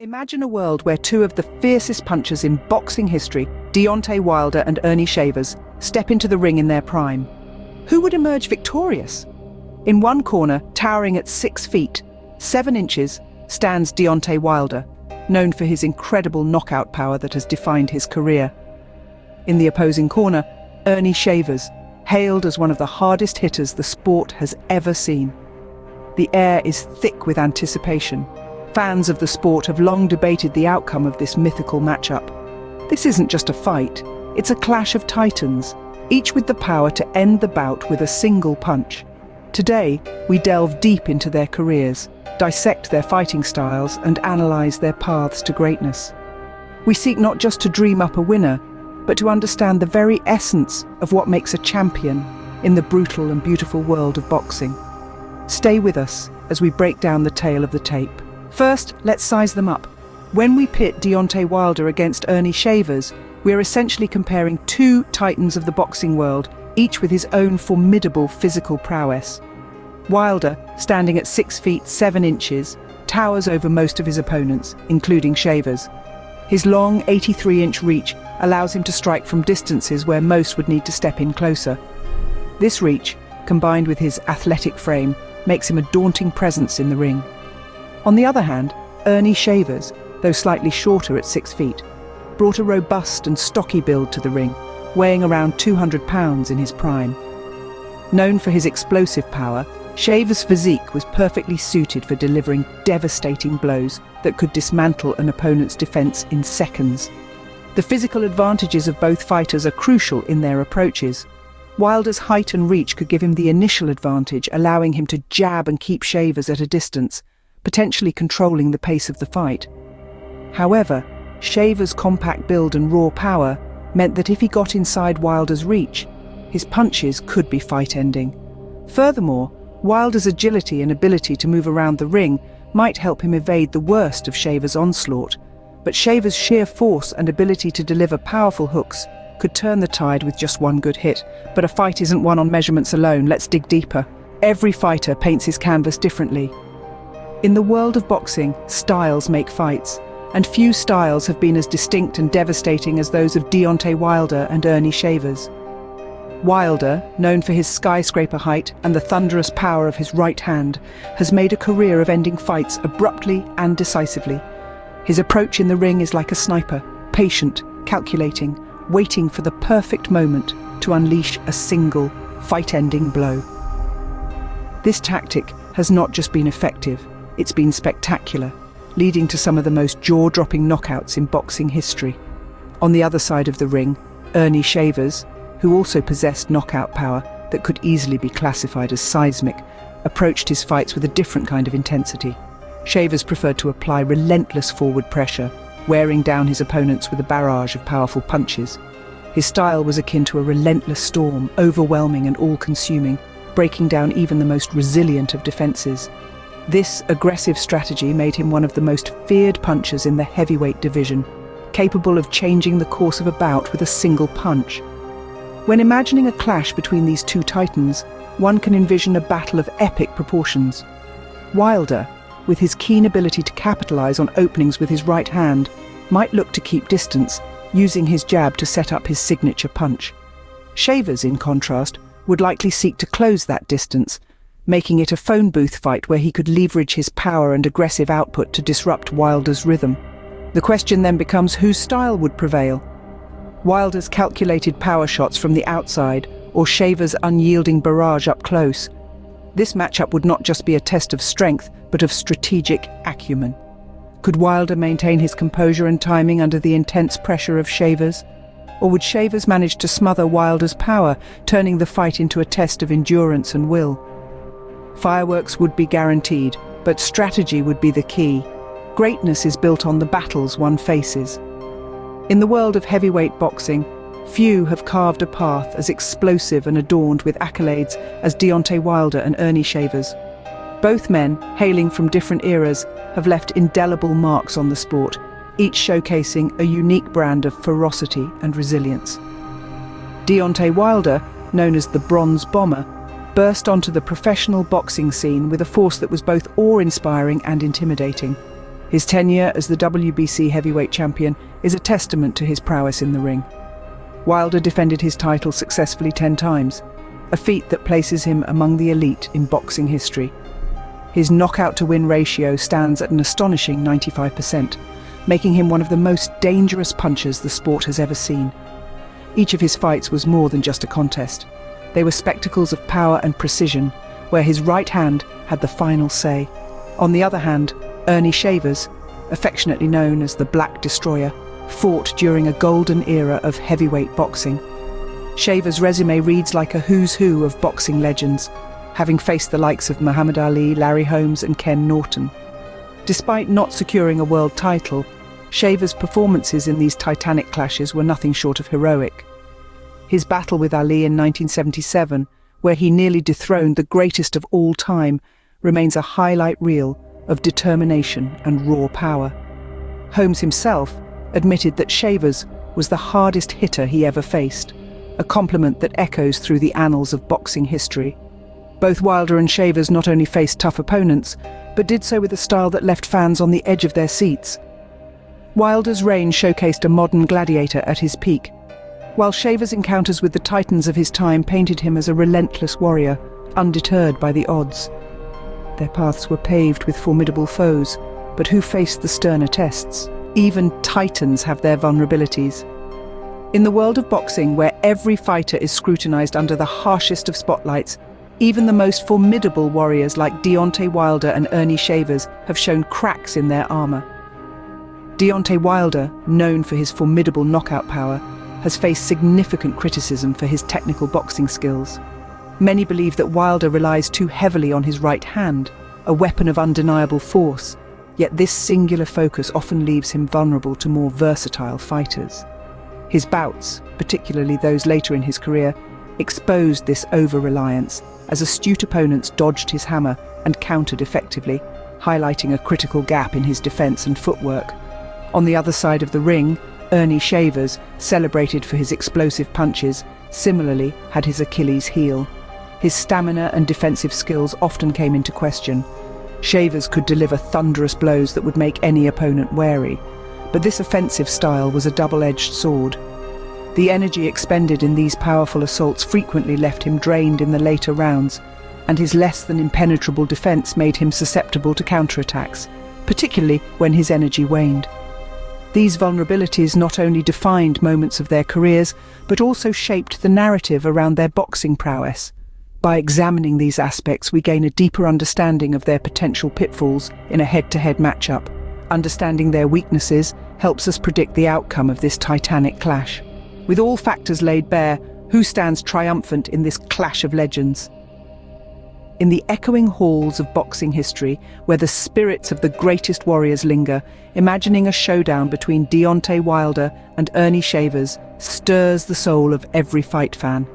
Imagine a world where two of the fiercest punchers in boxing history, Deontay Wilder and Earnie Shavers, step into the ring in their prime. Who would emerge victorious? In one corner, towering at 6 feet, 7 inches, stands Deontay Wilder, known for his incredible knockout power that has defined his career. In the opposing corner, Earnie Shavers, hailed as one of the hardest hitters the sport has ever seen. The air is thick with anticipation. Fans of the sport have long debated the outcome of this mythical matchup. This isn't just a fight, it's a clash of titans, each with the power to end the bout with a single punch. Today, we delve deep into their careers, dissect their fighting styles, and analyze their paths to greatness. We seek not just to dream up a winner, but to understand the very essence of what makes a champion in the brutal and beautiful world of boxing. Stay with us as we break down the tale of the tape. First, let's size them up. When we pit Deontay Wilder against Earnie Shavers, we're essentially comparing two titans of the boxing world, each with his own formidable physical prowess. Wilder, standing at 6 feet 7 inches, towers over most of his opponents, including Shavers. His long 83-inch reach allows him to strike from distances where most would need to step in closer. This reach, combined with his athletic frame, makes him a daunting presence in the ring. On the other hand, Earnie Shavers, though slightly shorter at 6 feet, brought a robust and stocky build to the ring, weighing around 200 pounds in his prime. Known for his explosive power, Shavers' physique was perfectly suited for delivering devastating blows that could dismantle an opponent's defense in seconds. The physical advantages of both fighters are crucial in their approaches. Wilder's height and reach could give him the initial advantage, allowing him to jab and keep Shavers at a distance, potentially controlling the pace of the fight. However, Shavers' compact build and raw power meant that if he got inside Wilder's reach, his punches could be fight-ending. Furthermore, Wilder's agility and ability to move around the ring might help him evade the worst of Shavers' onslaught, but Shavers' sheer force and ability to deliver powerful hooks could turn the tide with just one good hit. But a fight isn't won on measurements alone. Let's dig deeper. Every fighter paints his canvas differently. In the world of boxing, styles make fights, and few styles have been as distinct and devastating as those of Deontay Wilder and Earnie Shavers. Wilder, known for his skyscraper height and the thunderous power of his right hand, has made a career of ending fights abruptly and decisively. His approach in the ring is like a sniper, patient, calculating, waiting for the perfect moment to unleash a single, fight-ending blow. This tactic has not just been effective, it's been spectacular, leading to some of the most jaw-dropping knockouts in boxing history. On the other side of the ring, Earnie Shavers, who also possessed knockout power that could easily be classified as seismic, approached his fights with a different kind of intensity. Shavers preferred to apply relentless forward pressure, wearing down his opponents with a barrage of powerful punches. His style was akin to a relentless storm, overwhelming and all-consuming, breaking down even the most resilient of defenses. This aggressive strategy made him one of the most feared punchers in the heavyweight division, capable of changing the course of a bout with a single punch. When imagining a clash between these two titans, one can envision a battle of epic proportions. Wilder, with his keen ability to capitalize on openings with his right hand, might look to keep distance, using his jab to set up his signature punch. Shavers, in contrast, would likely seek to close that distance, making it a phone booth fight where he could leverage his power and aggressive output to disrupt Wilder's rhythm. The question then becomes whose style would prevail: Wilder's calculated power shots from the outside, or Shavers' unyielding barrage up close? This matchup would not just be a test of strength, but of strategic acumen. Could Wilder maintain his composure and timing under the intense pressure of Shavers? Or would Shavers manage to smother Wilder's power, turning the fight into a test of endurance and will? Fireworks would be guaranteed, but strategy would be the key. Greatness is built on the battles one faces. In the world of heavyweight boxing, few have carved a path as explosive and adorned with accolades as Deontay Wilder and Earnie Shavers. Both men, hailing from different eras, have left indelible marks on the sport, each showcasing a unique brand of ferocity and resilience. Deontay Wilder, known as the Bronze Bomber, burst onto the professional boxing scene with a force that was both awe-inspiring and intimidating. His tenure as the WBC heavyweight champion is a testament to his prowess in the ring. Wilder defended his title successfully 10 times, a feat that places him among the elite in boxing history. His knockout-to-win ratio stands at an astonishing 95%, making him one of the most dangerous punchers the sport has ever seen. Each of his fights was more than just a contest. They were spectacles of power and precision, where his right hand had the final say. On the other hand, Earnie Shavers, affectionately known as the Black Destroyer, fought during a golden era of heavyweight boxing. Shavers' resume reads like a who's who of boxing legends, having faced the likes of Muhammad Ali, Larry Holmes and Ken Norton. Despite not securing a world title, Shavers' performances in these titanic clashes were nothing short of heroic. His battle with Ali in 1977, where he nearly dethroned the greatest of all time, remains a highlight reel of determination and raw power. Holmes himself admitted that Shavers was the hardest hitter he ever faced, a compliment that echoes through the annals of boxing history. Both Wilder and Shavers not only faced tough opponents, but did so with a style that left fans on the edge of their seats. Wilder's reign showcased a modern gladiator at his peak, while Shavers' encounters with the titans of his time painted him as a relentless warrior, undeterred by the odds. Their paths were paved with formidable foes, but who faced the sterner tests? Even titans have their vulnerabilities. In the world of boxing, where every fighter is scrutinized under the harshest of spotlights, even the most formidable warriors like Deontay Wilder and Earnie Shavers have shown cracks in their armor. Deontay Wilder, known for his formidable knockout power, has faced significant criticism for his technical boxing skills. Many believe that Wilder relies too heavily on his right hand, a weapon of undeniable force, yet this singular focus often leaves him vulnerable to more versatile fighters. His bouts, particularly those later in his career, exposed this over-reliance as astute opponents dodged his hammer and countered effectively, highlighting a critical gap in his defense and footwork. On the other side of the ring, Earnie Shavers, celebrated for his explosive punches, similarly had his Achilles heel. His stamina and defensive skills often came into question. Shavers could deliver thunderous blows that would make any opponent wary, but this offensive style was a double-edged sword. The energy expended in these powerful assaults frequently left him drained in the later rounds, and his less than impenetrable defense made him susceptible to counterattacks, particularly when his energy waned. These vulnerabilities not only defined moments of their careers, but also shaped the narrative around their boxing prowess. By examining these aspects, we gain a deeper understanding of their potential pitfalls in a head-to-head matchup. Understanding their weaknesses helps us predict the outcome of this titanic clash. With all factors laid bare, who stands triumphant in this clash of legends? In the echoing halls of boxing history, where the spirits of the greatest warriors linger, imagining a showdown between Deontay Wilder and Earnie Shavers stirs the soul of every fight fan.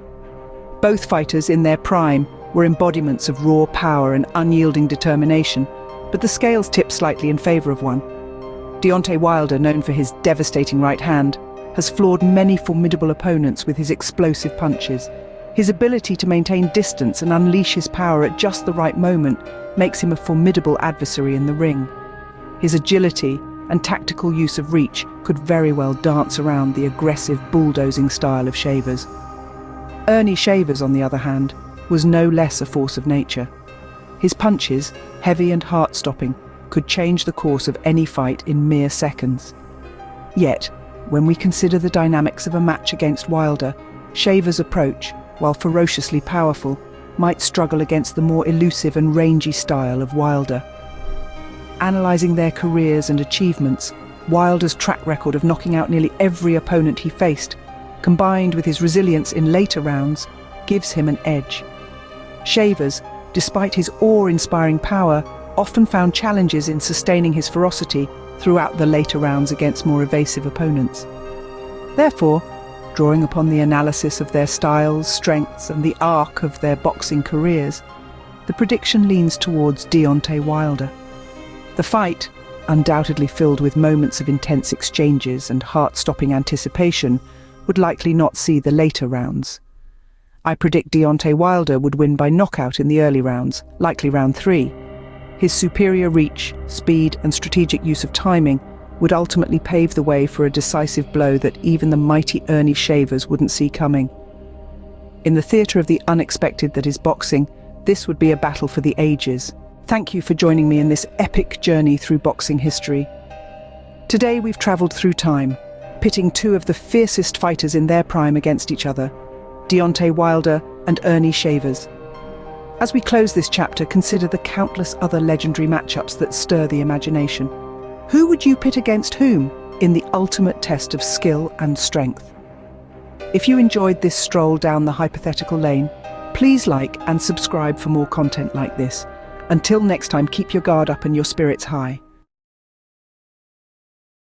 Both fighters in their prime were embodiments of raw power and unyielding determination, but the scales tipped slightly in favor of one. Deontay Wilder, known for his devastating right hand, has floored many formidable opponents with his explosive punches. His ability to maintain distance and unleash his power at just the right moment makes him a formidable adversary in the ring. His agility and tactical use of reach could very well dance around the aggressive bulldozing style of Shavers. Earnie Shavers, on the other hand, was no less a force of nature. His punches, heavy and heart-stopping, could change the course of any fight in mere seconds. Yet, when we consider the dynamics of a match against Wilder, Shavers' approach, while ferociously powerful, might struggle against the more elusive and rangy style of Wilder. Analysing their careers and achievements, Wilder's track record of knocking out nearly every opponent he faced, combined with his resilience in later rounds, gives him an edge. Shavers, despite his awe-inspiring power, often found challenges in sustaining his ferocity throughout the later rounds against more evasive opponents. Therefore, drawing upon the analysis of their styles, strengths, and the arc of their boxing careers, the prediction leans towards Deontay Wilder. The fight, undoubtedly filled with moments of intense exchanges and heart-stopping anticipation, would likely not see the later rounds. I predict Deontay Wilder would win by knockout in the early rounds, likely round 3. His superior reach, speed, and strategic use of timing would ultimately pave the way for a decisive blow that even the mighty Earnie Shavers wouldn't see coming. In the theatre of the unexpected that is boxing, this would be a battle for the ages. Thank you for joining me in this epic journey through boxing history. Today we've travelled through time, pitting two of the fiercest fighters in their prime against each other, Deontay Wilder and Earnie Shavers. As we close this chapter, consider the countless other legendary matchups that stir the imagination. Who would you pit against whom in the ultimate test of skill and strength? If you enjoyed this stroll down the hypothetical lane, please like and subscribe for more content like this. Until next time, keep your guard up and your spirits high.